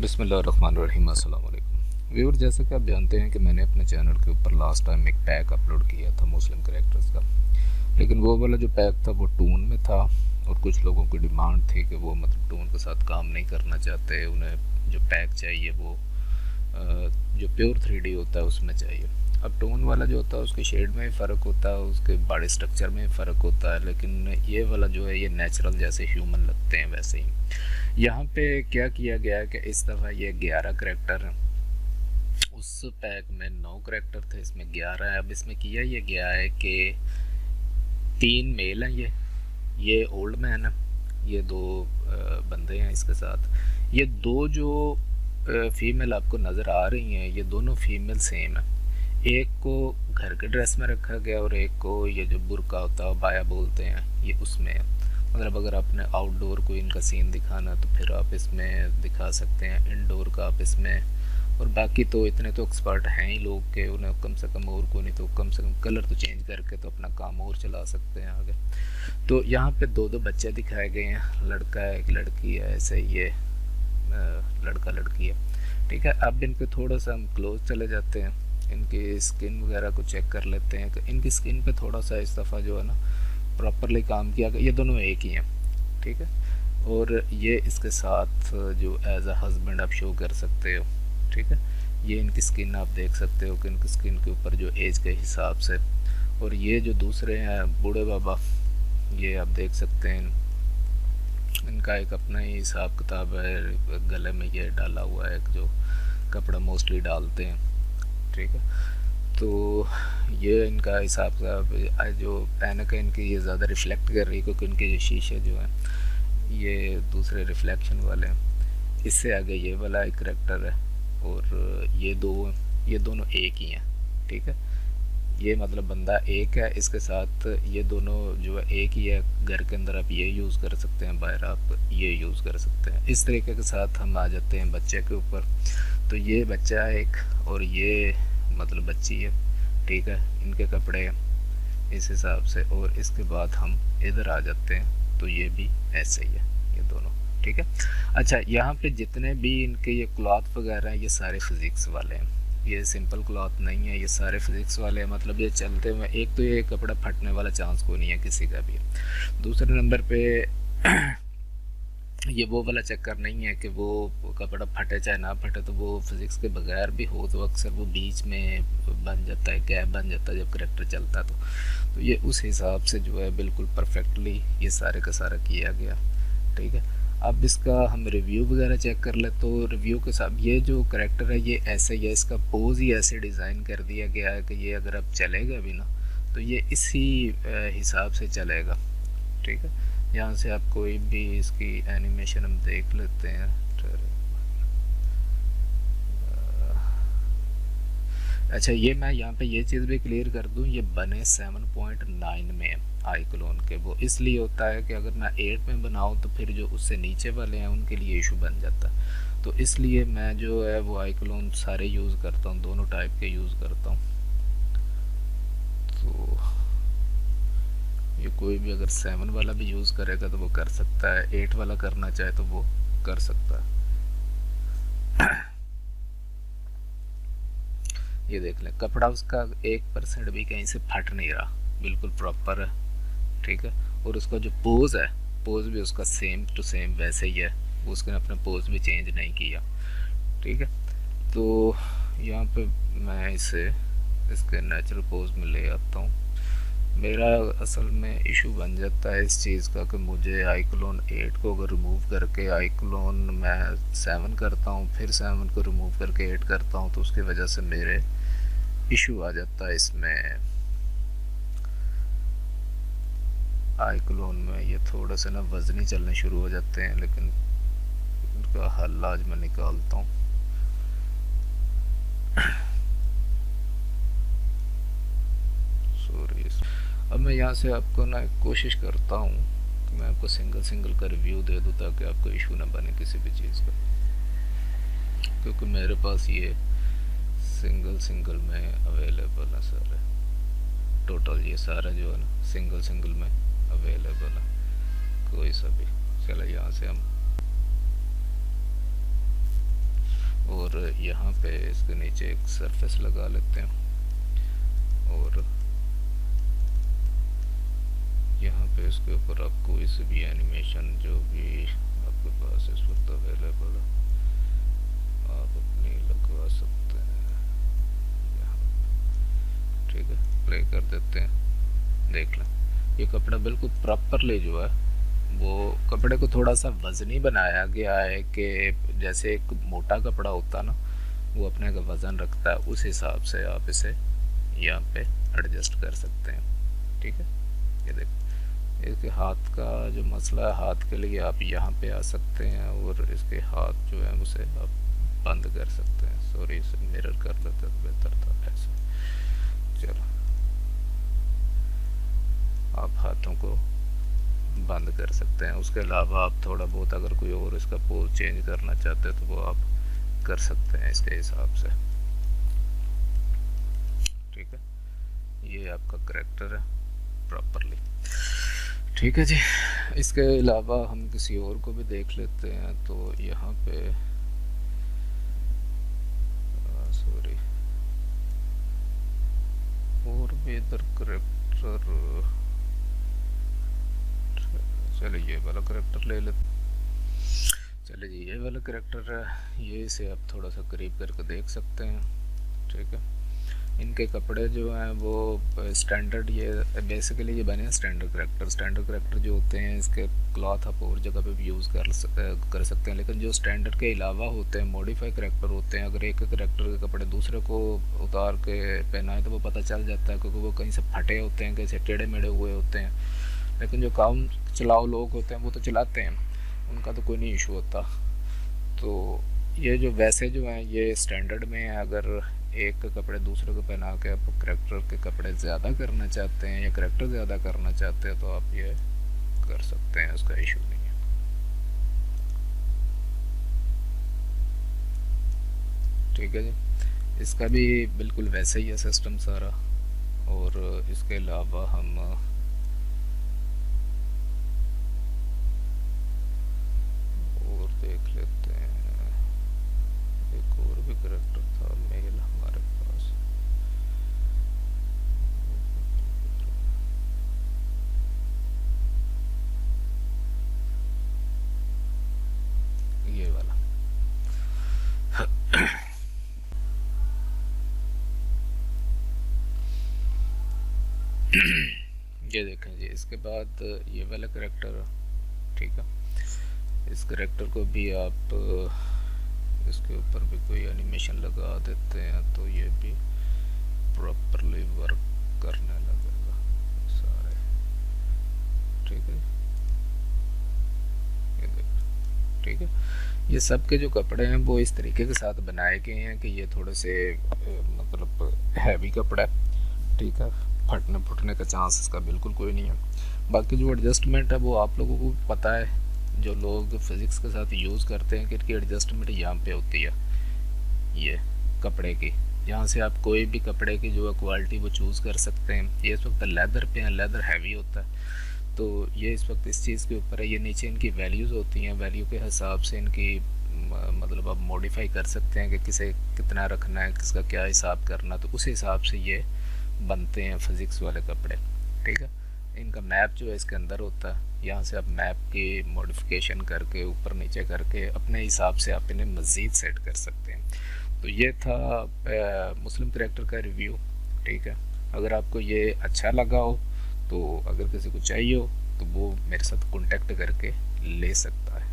बिस्मिल्लाहिर्रहमानिर्रहीम। अस्सलाम वालेकुम व्यूअर, जैसा कि आप जानते हैं कि मैंने अपने चैनल के ऊपर लास्ट टाइम एक पैक अपलोड किया था मुस्लिम कैरेक्टर्स का, लेकिन वो वाला जो पैक था वो टून में था और कुछ लोगों की डिमांड थी कि वो मतलब टून के साथ काम नहीं करना चाहते, उन्हें जो पैक चाहिए वो जो प्योर 3D होता है उसमें चाहिए। अब टोन वाला जो होता है उसके शेड में फ़र्क होता है, उसके बॉडी स्ट्रक्चर में फ़र्क होता है, लेकिन ये वाला जो है ये नेचुरल जैसे ह्यूमन लगते हैं वैसे ही। यहाँ पे क्या किया गया है कि इस दफ़ा ये 11 करेक्टर हैं, उस पैक में 9 करेक्टर थे, इसमें 11 है। अब इसमें किया ये गया है कि 3 मेल हैं, ये ओल्ड मैन है, ये 2 बंदे हैं इसके साथ। ये 2 जो फीमेल आपको नज़र आ रही हैं ये दोनों फीमेल सेम है। एक को घर के ड्रेस में रखा गया और एक को ये जो बुर्का होता है बाया बोलते हैं ये उसमें है। मतलब अगर आपने आउटडोर को इनका सीन दिखाना तो फिर आप इसमें दिखा सकते हैं, इनडोर का आप इसमें। और बाकी तो इतने तो एक्सपर्ट हैं ही लोग के उन्हें कम से कम और को नहीं तो कम से कम कलर तो चेंज करके तो अपना काम और चला सकते हैं आगे। तो यहाँ पे 2 बच्चे दिखाए गए हैं, लड़का है एक लड़की है, ऐसे ये लड़का लड़की है। ठीक है, अब इन पे थोड़ा सा हम क्लोज चले जाते हैं, इनकी स्किन वगैरह को चेक कर लेते हैं कि इनकी स्किन पे थोड़ा सा इस दफ़ा जो है ना प्रॉपरली काम किया गया। ये दोनों एक ही हैं, ठीक है। और ये इसके साथ जो एज अ हस्बैंड आप शो कर सकते हो, ठीक है। ये इनकी स्किन आप देख सकते हो कि इनकी स्किन के ऊपर जो एज के हिसाब से। और ये जो दूसरे हैं बूढ़े बाबा, ये आप देख सकते हैं इनका एक अपना ही हिसाब किताब है, गले में ये डाला हुआ है जो कपड़ा मोस्टली डालते हैं, ठीक है। तो ये इनका हिसाब का जो ऐनक है इनकी ये ज़्यादा रिफ्लेक्ट कर रही है क्योंकि इनके जो शीशे जो हैं ये दूसरे रिफ्लेक्शन वाले हैं। इससे आगे ये वाला एक करेक्टर है और ये दोनों एक ही हैं, ठीक है। ये मतलब बंदा एक है, इसके साथ ये दोनों जो है एक ही है। घर के अंदर आप ये यूज़ कर सकते हैं, बाहर आप ये यूज़ कर सकते हैं। इस तरीके के साथ हम आ जाते हैं बच्चे के ऊपर। तो ये बच्चा है एक और ये मतलब बच्ची है, ठीक है। इनके कपड़े इस हिसाब से और इसके बाद हम इधर आ जाते हैं तो ये भी ऐसे ही है, ये दोनों, ठीक है। अच्छा, यहाँ पे जितने भी इनके ये क्लॉथ वगैरह हैं ये सारे फिज़िक्स वाले हैं, ये सिंपल क्लॉथ नहीं है, ये सारे फिज़िक्स वाले हैं। मतलब ये चलते हुए एक तो ये कपड़ा फटने वाला चांस को नहीं है किसी का भी। दूसरे नंबर पे ये वो वाला चक्कर नहीं है कि वो कपड़ा फटे चाहे ना फटे, तो वो फिज़िक्स के बगैर भी हो तो अक्सर वो बीच में बन जाता है, गैप बन जाता है जब करेक्टर चलता है। तो ये उस हिसाब से जो है बिल्कुल परफेक्टली ये सारे का सारा किया गया, ठीक है। अब इसका हम रिव्यू वगैरह चेक कर ले तो रिव्यू के साथ ये जो करेक्टर है ये ऐसे ही है, इसका पोज ही ऐसे डिज़ाइन कर दिया गया है कि ये अगर अब चलेगा भी ना तो ये इसी हिसाब से चलेगा, ठीक है। यहाँ से आप कोई भी इसकी एनिमेशन हम देख लेते हैं। अच्छा, ये मैं यहाँ पे ये चीज़ भी क्लियर कर दूँ, ये बने 7.9 में आई क्लोन के। वो इसलिए होता है कि अगर मैं 8 में बनाऊँ तो फिर जो उससे नीचे वाले हैं उनके लिए इशू बन जाता है। तो इसलिए मैं जो है वो आई क्लोन सारे यूज़ करता हूँ, दोनों टाइप के यूज़ करता हूँ। तो ये कोई भी अगर 7 वाला भी यूज़ करेगा तो वो कर सकता है, 8 वाला करना चाहे तो वो कर सकता है। ये देख लें, कपड़ा उसका 1% भी कहीं से फट नहीं रहा, बिल्कुल प्रॉपर है, ठीक है। और उसका जो पोज है, पोज भी उसका सेम टू सेम वैसे ही है, उसने अपना पोज भी चेंज नहीं किया, ठीक है। तो यहाँ पे मैं इसे इसके नेचुरल पोज में ले आता हूँ। मेरा असल में इशू बन जाता है इस चीज़ का कि मुझे आई क्लोन 8 को अगर रिमूव करके आई क्लोन मैं 7 करता हूँ, फिर 7 को रिमूव करके 8 करता हूँ, तो उसकी वजह से मेरे इशू आ जाता है इसमें आई क्लोन में। ये थोड़ा सा ना वजनी चलने शुरू हो जाते हैं, लेकिन उनका हल आज मैं निकालता हूँ। सॉरी, अब मैं यहाँ से आपको ना कोशिश करता हूँ कि मैं आपको सिंगल सिंगल का रिव्यू दे दूँ ताकि आपको इशू ना बने किसी भी चीज़ का, क्योंकि मेरे पास ये सिंगल सिंगल में अवेलेबल है सारे। टोटल ये सारा जो है ना सिंगल सिंगल में अवेलेबल है, कोई सा भी। चलो यहाँ से हम और यहाँ पे इसके नीचे एक सरफेस लगा लेते हैं और यहाँ पे इसके ऊपर आप कोई सी भी एनिमेशन जो भी आपके पास इस वक्त अवेलेबल है आप अपनी लगवा सकते हैं यहाँ। ठीक है, प्ले कर देते हैं, देख लें ये कपड़ा बिल्कुल प्रॉपरली जो है वो कपड़े को थोड़ा सा वज़नी बनाया गया है कि जैसे एक मोटा कपड़ा होता ना वो अपने का वज़न रखता है, उस हिसाब से आप इसे यहाँ पे एडजस्ट कर सकते हैं। ठीक है, ये देखो इसके हाथ का जो मसला है, हाथ के लिए आप यहाँ पे आ सकते हैं और इसके हाथ जो है उसे आप बंद कर सकते हैं। सॉरी, इसे मिरर कर लेते तो बेहतर था ऐसे। चलो, आप हाथों को बंद कर सकते हैं। उसके अलावा आप थोड़ा बहुत अगर कोई और इसका पोज चेंज करना चाहते हैं तो वो आप कर सकते हैं इसके हिसाब से। ठीक है, ये आपका करैक्टर है प्रॉपरली। ठीक है जी, इसके अलावा हम किसी और को भी देख लेते हैं। तो यहाँ पे सॉरी और भी इधर करैक्टर, चलिए ये वाला करैक्टर ले लेते। चलिए जी, ये वाला करैक्टर है, ये इसे आप थोड़ा सा करीब करके देख सकते हैं। ठीक है, इनके कपड़े जो हैं वो स्टैंडर्ड, ये बेसिकली ये बने हैं स्टैंडर्ड करैक्टर। स्टैंडर्ड करैक्टर जो होते हैं इसके क्लॉथ आप और जगह पे भी यूज़ कर सकते हैं, लेकिन जो स्टैंडर्ड के अलावा होते हैं मॉडिफाई करैक्टर होते हैं। अगर एक करैक्टर के कपड़े दूसरे को उतार के पहनाए तो वो पता चल जाता है, क्योंकि वो कहीं से फटे होते हैं, कहीं से टेढ़े मेढ़े हुए होते हैं। लेकिन जो काम चलाओ लोग होते हैं वो तो चलाते हैं, उनका तो कोई नहीं इशू होता। तो ये जो वैसे जो हैं ये स्टैंडर्ड में है। अगर एक के कपड़े दूसरे को पहना के आप करैक्टर के कपड़े ज़्यादा करना चाहते हैं या करैक्टर ज़्यादा करना चाहते हैं तो आप ये कर सकते हैं, उसका इशू नहीं है। ठीक है जी, इसका भी बिल्कुल वैसे ही है सिस्टम सारा। और इसके अलावा हम और देख लेते हैं, एक और भी करैक्टर था मेल हमारे पास। ये वाला ये देखें जी, इसके बाद ये वाला करैक्टर। ठीक है, इस करैक्टर को भी आप इसके ऊपर भी कोई एनिमेशन लगा देते हैं तो ये भी प्रॉपरली वर्क करने लगेगा सारे। ठीक है, ये देखो। ठीक है, ये सब के जो कपड़े हैं वो इस तरीके के साथ बनाए गए हैं कि ये थोड़े से मतलब हैवी कपड़ा है। ठीक है, फटने फुटने का चांस इसका बिल्कुल कोई नहीं है। बाकी जो एडजस्टमेंट है वो आप लोगों को पता है, जो लोग फिज़िक्स के साथ यूज़ करते हैं कि इनकी एडजस्टमेंट यहाँ पे होती है, ये कपड़े की। यहाँ से आप कोई भी कपड़े की जो है क्वालिटी वो चूज़ कर सकते हैं। ये इस वक्त लेदर पे है, लेदर हैवी होता है तो ये इस वक्त इस चीज़ के ऊपर है। ये नीचे इनकी वैल्यूज़ होती हैं, वैल्यू के हिसाब से इनकी मतलब आप मॉडिफाई कर सकते हैं कि किसे कितना रखना है, किसका क्या हिसाब करना, तो उस हिसाब से ये बनते हैं फिज़िक्स वाले कपड़े। ठीक है, इनका मैप जो है इसके अंदर होता है। यहाँ से आप मैप की मॉडिफिकेशन करके ऊपर नीचे करके अपने हिसाब से आप इन्हें मज़ीद सेट कर सकते हैं। तो ये था मुस्लिम करैक्टर का रिव्यू। ठीक है, अगर आपको ये अच्छा लगा हो तो अगर किसी को चाहिए हो तो वो मेरे साथ कॉन्टेक्ट करके ले सकता है।